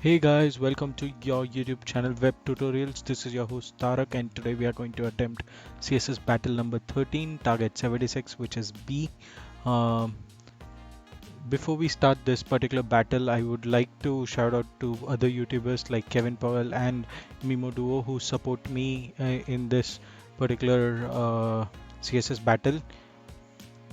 Hey guys, welcome to your YouTube channel Web Tutorials. This is your host Tarak, and today we are going to attempt CSS Battle number 13, target 76, which is B. Um, Before we start this particular battle, I would like to shout out to other YouTubers like Kevin Powell and Mimo Duo who support me in this particular CSS battle.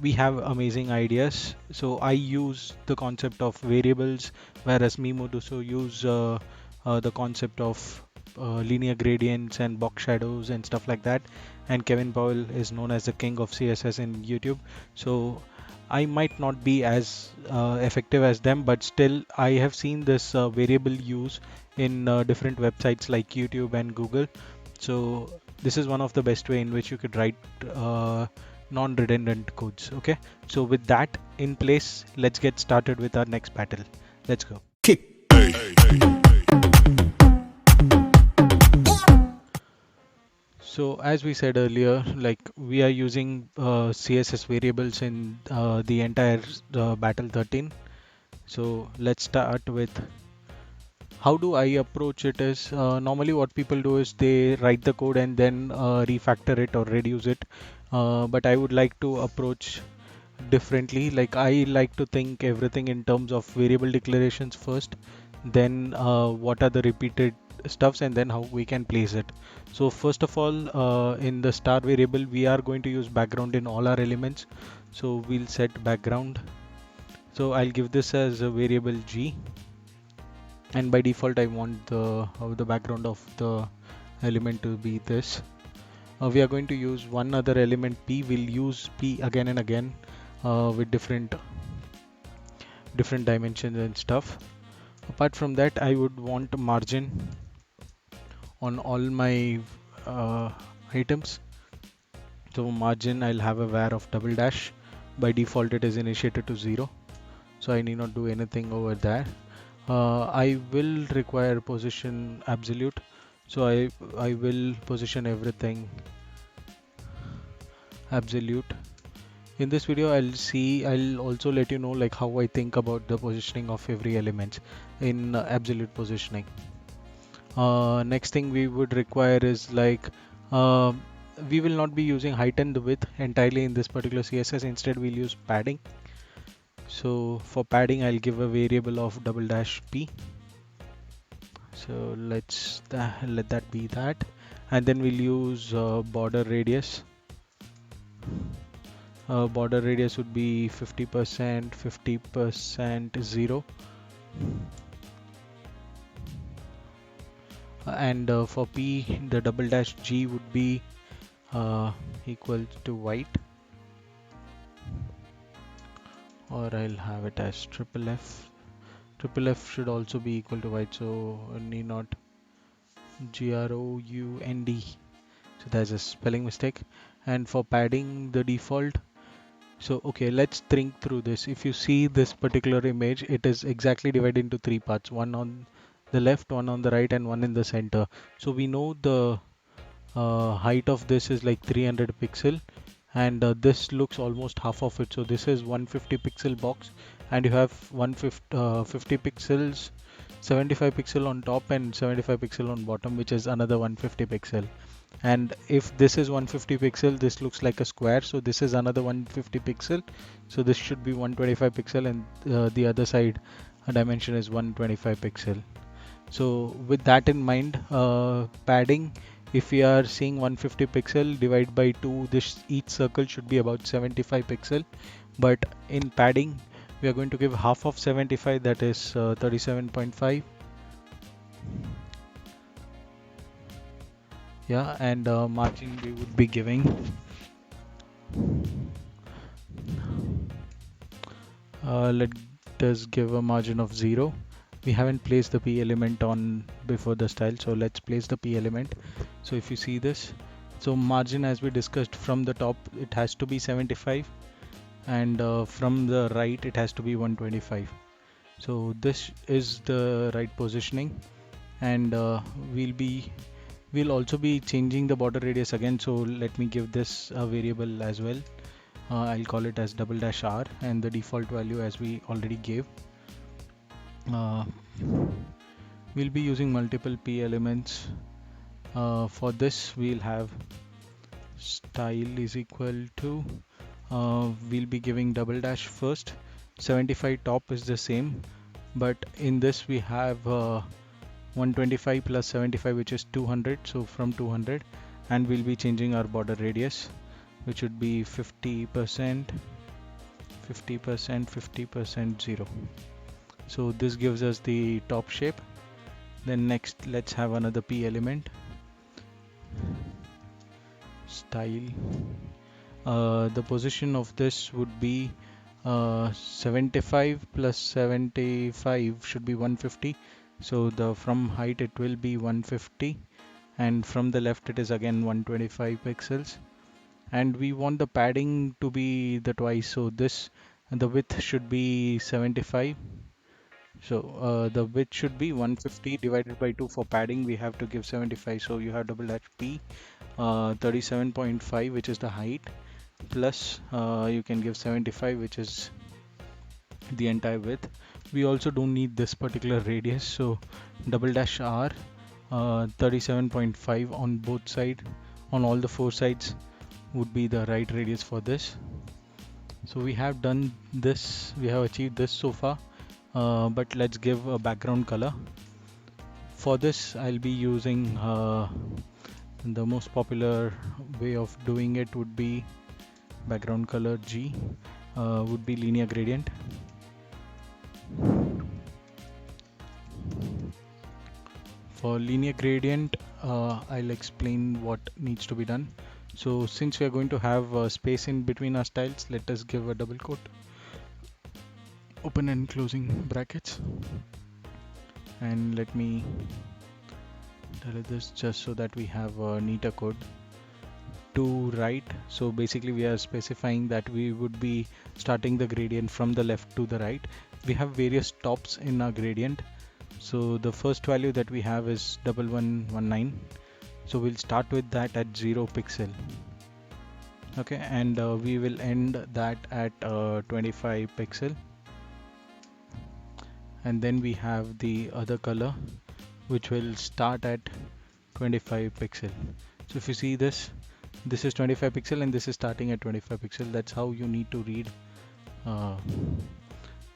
We have amazing ideas. So I use the concept of variables, whereas Mimoduso use the concept of linear gradients and box shadows and stuff like that. And Kevin Powell is known as the king of CSS in YouTube. So I might not be as effective as them, but still I have seen this variable use in different websites like YouTube and Google. So this is one of the best way in which you could write non-redundant codes. Okay, so with that in place, let's get started with our next battle. Let's go. So as we said earlier, like we are using CSS variables in the entire battle 13. So let's start with how do I approach it is normally what people do is they write the code and then refactor it or reduce it. But I would like to approach differently. Like I like to think everything in terms of variable declarations first, then what are the repeated stuffs, and then how we can place it. So first of all, in the star variable, we are going to use background in all our elements. So we'll set background. So I'll give this as a variable G, and by default I want the background of the element to be this. We are going to use one other element P. We'll use P again and again with different dimensions and stuff. Apart from that, I would want margin on all my uh, items. So margin, I'll have a var of double dash. By default it is initiated to 0, so I need not do anything over there. I will require position absolute, so I will position everything absolute. In this video I'll also let you know like how I think about the positioning of every element in absolute positioning. Next thing we would require is like uh, we will not be using height and the width entirely in this particular CSS. Instead we'll use padding. So for padding I'll give a variable of double dash p. So let that be that, and then we'll use border radius. Border radius would be 50%, 50%, 0. And for P, the double dash G would be equal to white, or I'll have it as triple F. Triple F should also be equal to white, so need not GROUND. So there's a spelling mistake. And for padding, the default. So okay, let's think through this. If you see this particular image, it is exactly divided into three parts: one on the left, one on the right, and one in the center. So we know the height of this is like 300 pixel, and this looks almost half of it. So this is 150 pixel box, and you have 150 pixels, 75 pixel on top and 75 pixel on bottom, which is another 150 pixel. And if this is 150 pixel, this looks like a square, so this is another 150 pixel, so this should be 125 pixel, and the other side dimension is 125 pixel. So with that in mind, padding, if we are seeing 150 pixel divide by 2, this each circle should be about 75 pixel. But in padding, we are going to give half of 75, that is 37.5. Yeah, and margin we would be giving let us give a margin of 0. We haven't placed the P element on before the style, so let's place the P element. So if you see this, so margin, as we discussed, from the top it has to be 75, and from the right it has to be 125. So this is the right positioning, and we'll also be changing the border radius again. So let me give this a variable as well. I'll call it as double dash r, and the default value as we already gave. Uh, We'll be using multiple P elements. For this we'll have style is equal to, we'll be giving double dash first. 75 top is the same, but in this we have 125 plus 75, which is 200, so from 200, and we'll be changing our border radius, which would be 50%, 50%, 50%, 0. So this gives us the top shape. Then next, let's have another P element, style. The position of this would be 75 plus 75 should be 150. So the from height it will be 150, and from the left it is again 125 pixels. And we want the padding to be the twice, so this, the width should be 75. So the width should be 150 divided by 2. For padding we have to give 75, so you have double dash P 37.5, which is the height, plus you can give 75, which is the entire width. We also don't need this particular radius, so double dash R 37.5 on both sides, on all the four sides would be the right radius for this. So we have done this, we have achieved this so far, but let's give a background color. For this I'll be using the most popular way of doing it would be background color G, would be linear gradient. For linear gradient, I'll explain what needs to be done. So since we are going to have space in between our styles, let us give a double quote, open and closing brackets, and let me delete this just so that we have a neater code. To right, so basically we are specifying that we would be starting the gradient from the left to the right. We have various tops in our gradient, so the first value that we have is 1119, so we'll start with that at 0 pixel. Okay, and we will end that at 25 pixel, and then we have the other color which will start at 25 pixel. So if you see this, this is 25 pixel and this is starting at 25 pixel. That's how you need to read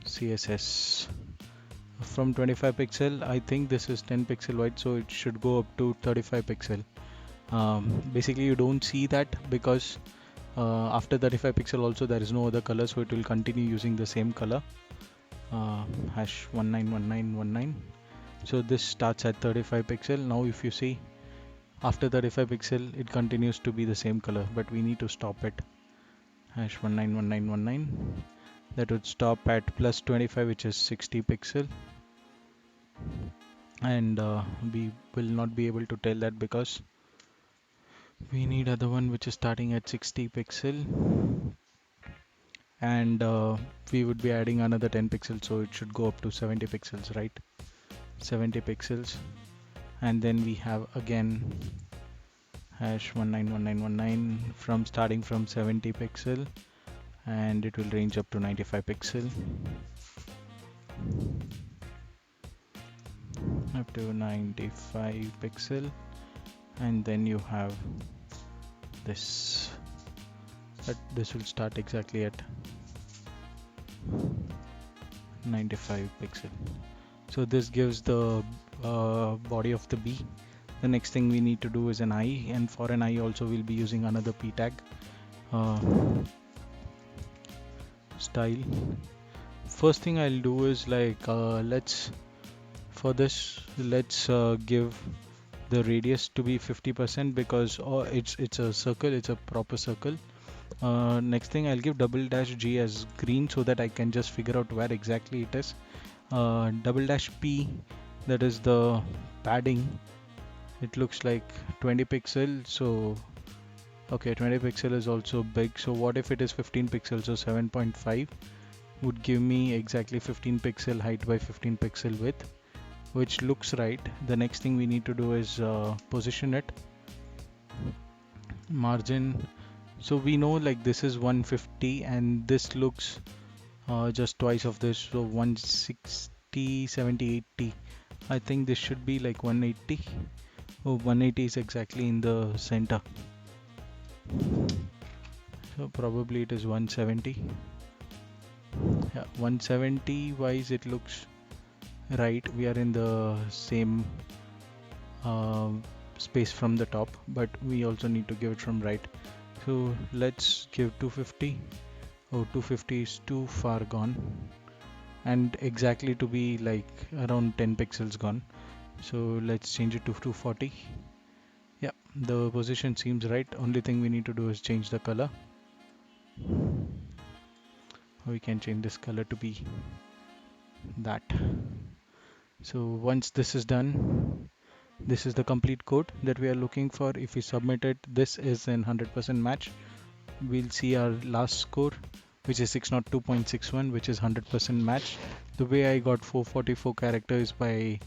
CSS. From 25 pixel, I think this is 10 pixel wide, so it should go up to 35 pixel. Basically you don't see that because after 35 pixel also there is no other color, so it will continue using the same color, hash 191919. So this starts at 35 pixel. Now if you see, after 35 pixel it continues to be the same color, but we need to stop it, hash 191919. That would stop at plus 25, which is 60 pixel, and we will not be able to tell that because we need other one which is starting at 60 pixel, and we would be adding another 10 pixels, so it should go up to 70 pixels, right? 70 pixels, and then we have again hash 191919 from starting from 70 pixel, and it will range up to 95 pixel, up to 95 pixel, and then you have this, but this will start exactly at 95 pixel. So this gives the body of the bee. The next thing we need to do is an eye, and for an eye also we'll be using another p tag, style. First thing I'll do is like let's give the radius to be 50% because it's a circle, it's a proper circle. Next thing, I'll give double dash G as green so that I can just figure out where exactly it is. Double dash P, that is the padding. It looks like 20 pixel, so okay, 20 pixel is also big. So what if it is 15 pixels? So 7.5 would give me exactly 15 pixel height by 15 pixel width, which looks right. The next thing we need to do is position it, margin. So we know like this is 150 and this looks just twice of this, so 160, 70, 80. I think this should be like 180. Oh, 180 is exactly in the center. So probably it is 170. Yeah, 170 wise it looks right. We are in the same uh, space from the top, but we also need to give it from right. So let's give 250. Oh, 250 is too far gone, and exactly to be like around 10 pixels gone. So let's change it to 240. Yeah, the position seems right. Only thing we need to do is change the color. We can change this color to be that. So once this is done, this is the complete code that we are looking for. If we submit it, this is an 100% match. We'll see our last score, which is 602.61, which is 100% match. The way I got 444 characters by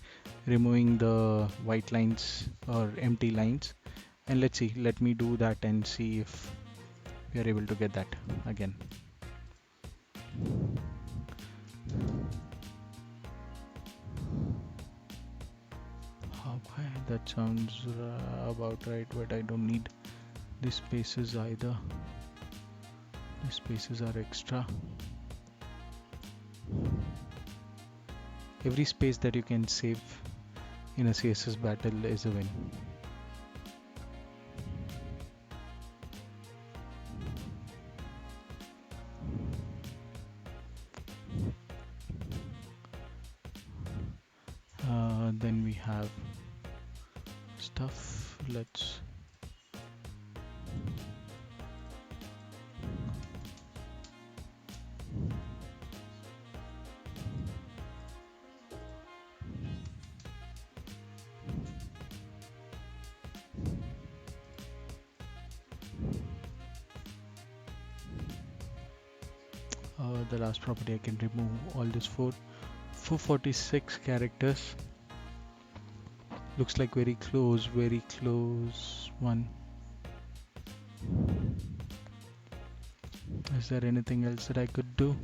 removing the white lines or empty lines. And let's see, let me do that and see if we are able to get that again. Okay, that sounds about right, but I don't need the spaces either. The spaces are extra. Every space that you can save in a CSS battle is a win. Then we have stuff. Let's the last property I can remove all this 446 characters. Looks like very close one. Is there anything else that I could do?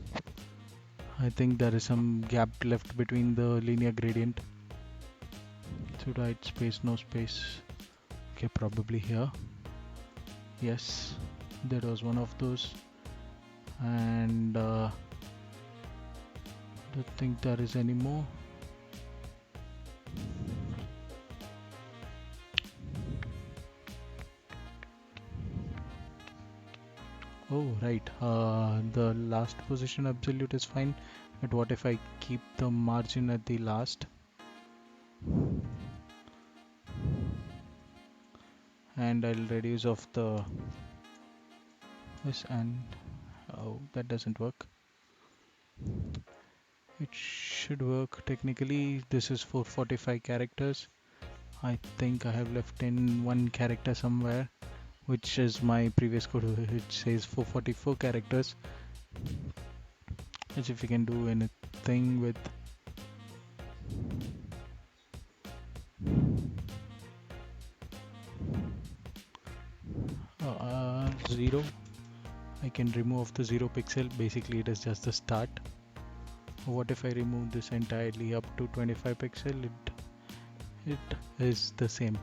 I think there is some gap left between the linear gradient. So right space, no space. Okay, probably here. Yes, there was one of those. And don't think there is any more. Oh, right. The last position absolute is fine. But what if I keep the margin at the last? And I'll reduce off the this and oh, that doesn't work. It should work technically. This is 445 characters. I think I have left in one character somewhere, which is my previous code, which says 444 characters. As if we can do anything with 0. I can remove the 0 pixel. Basically it is just the start. What if I remove this entirely up to 25 pixel? It is the same.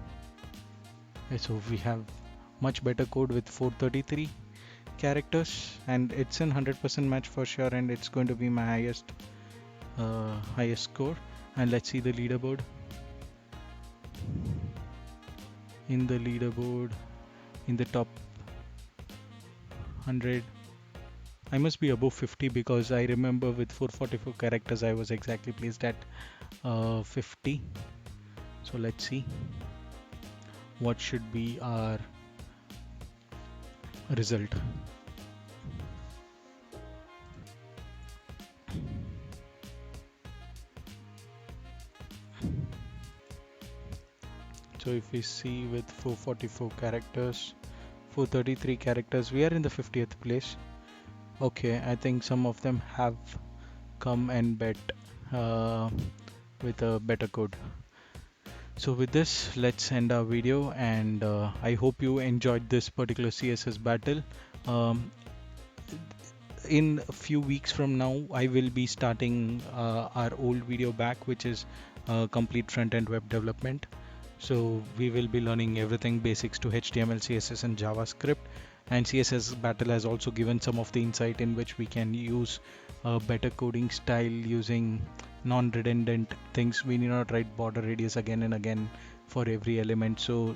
So we have much better code with 433 characters, and it's an 100% match for sure, and it's going to be my highest score. And let's see the leaderboard. In the leaderboard, in the top 100, I must be above 50 because I remember with 444 characters I was exactly placed at 50. So let's see what should be our result. So if we see with 444 characters, 433 characters, we are in the 50th place. Okay, I think some of them have come and bet with a better code. So with this, let's end our video, and I hope you enjoyed this particular CSS battle. In a few weeks from now, I will be starting our old video back, which is complete front-end web development. So we will be learning everything basics to HTML, CSS, and JavaScript. And CSS Battle has also given some of the insight in which we can use a better coding style using non-redundant things. We need not write border radius again and again for every element. So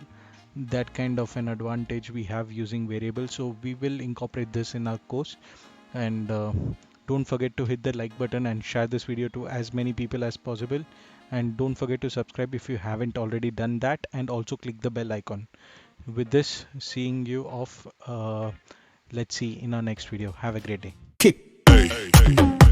that kind of an advantage we have using variables. So we will incorporate this in our course. And don't forget to hit the like button and share this video to as many people as possible. And don't forget to subscribe if you haven't already done that, and also click the bell icon. With this, seeing you off, let's see in our next video. Have a great day. Kick.